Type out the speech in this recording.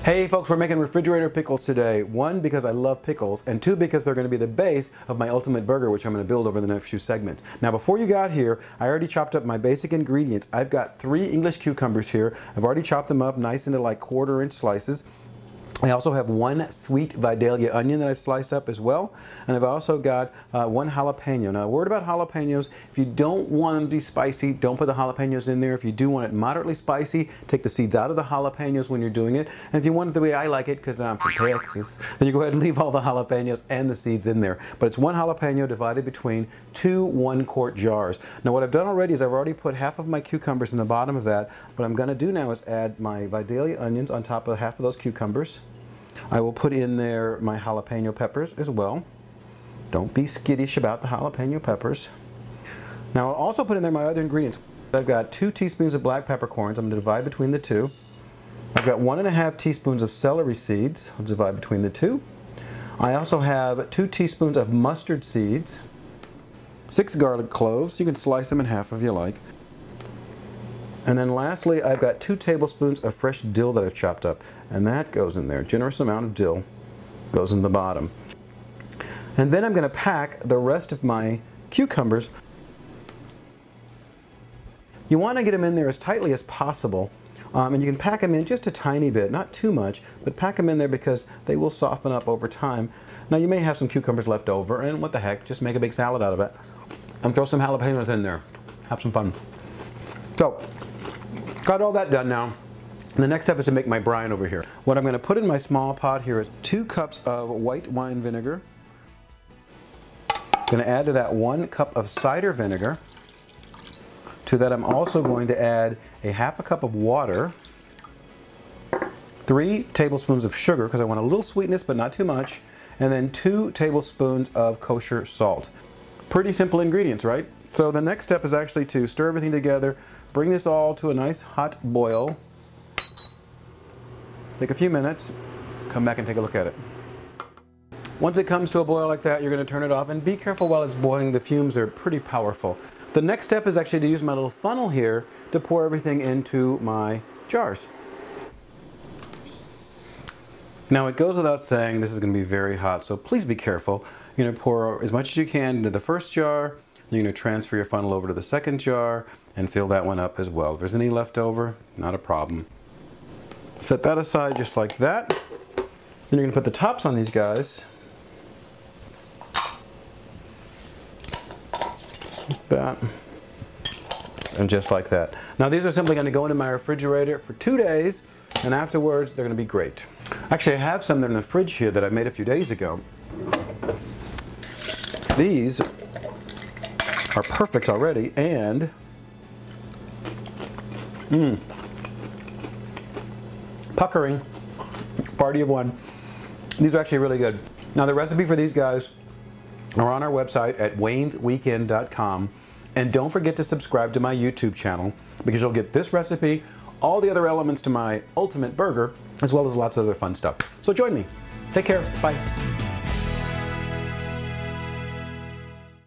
Hey folks, we're making refrigerator pickles today. One, because I love pickles, and two, because they're going to be the base of my ultimate burger, which I'm going to build over the next few segments. Now before you got here, I already chopped up my basic ingredients. I've got 3 English cucumbers here. I've already chopped them up nice into like 1/4-inch slices. I also have 1 sweet Vidalia onion that I've sliced up as well, and I've also got 1 jalapeno. Now, a word about jalapenos: if you don't want them to be spicy, don't put the jalapenos in there. If you do want it moderately spicy, take the seeds out of the jalapenos when you're doing it. And if you want it the way I like it, because I'm from Texas, then you go ahead and leave all the jalapenos and the seeds in there. But it's 1 jalapeno divided between 2 1-quart jars. Now, what I've done already is I've already put half of my cucumbers in the bottom of that. What I'm going to do now is add my Vidalia onions on top of half of those cucumbers. I will put in there my jalapeno peppers as well. Don't be skittish about the jalapeno peppers. Now I'll also put in there my other ingredients. I've got 2 teaspoons of black peppercorns. I'm going to divide between the 2. I've got 1½ teaspoons of celery seeds. I'll divide between the 2. I also have 2 teaspoons of mustard seeds. 6 garlic cloves. You can slice them in half if you like. And then lastly, I've got 2 tablespoons of fresh dill that I've chopped up, and that goes in there. A generous amount of dill goes in the bottom. And then I'm going to pack the rest of my cucumbers. You want to get them in there as tightly as possible, and you can pack them in just a tiny bit, not too much, but pack them in there because they will soften up over time. Now you may have some cucumbers left over, and what the heck, just make a big salad out of it and throw some jalapenos in there. Have some fun. So, got all that done now. The next step is to make my brine over here. What I'm going to put in my small pot here is 2 cups of white wine vinegar. I'm going to add to that 1 cup of cider vinegar. To that I'm also going to add a ½ cup of water, 3 tablespoons of sugar because I want a little sweetness but not too much, and then 2 tablespoons of kosher salt. Pretty simple ingredients, right? So the next step is actually to stir everything together, bring this all to a nice hot boil. Take a few minutes, come back and take a look at it. Once it comes to a boil like that, you're going to turn it off, and be careful while it's boiling. The fumes are pretty powerful. The next step is actually to use my little funnel here to pour everything into my jars. Now it goes without saying this is going to be very hot, so please be careful. You're going to pour as much as you can into the first jar. You're going to transfer your funnel over to the second jar and fill that one up as well. If there's any left over, not a problem. Set that aside just like that. Then you're going to put the tops on these guys. Like that. And just like that. Now these are simply going to go into my refrigerator for 2 days, and afterwards they're going to be great. Actually, I have some that are in the fridge here that I made a few days ago. These are perfect already, and puckering, party of one. These are actually really good. Now the recipe for these guys are on our website at waynesweekend.com, and don't forget to subscribe to my YouTube channel because you'll get this recipe, all the other elements to my ultimate burger, as well as lots of other fun stuff. So join me. Take care. Bye.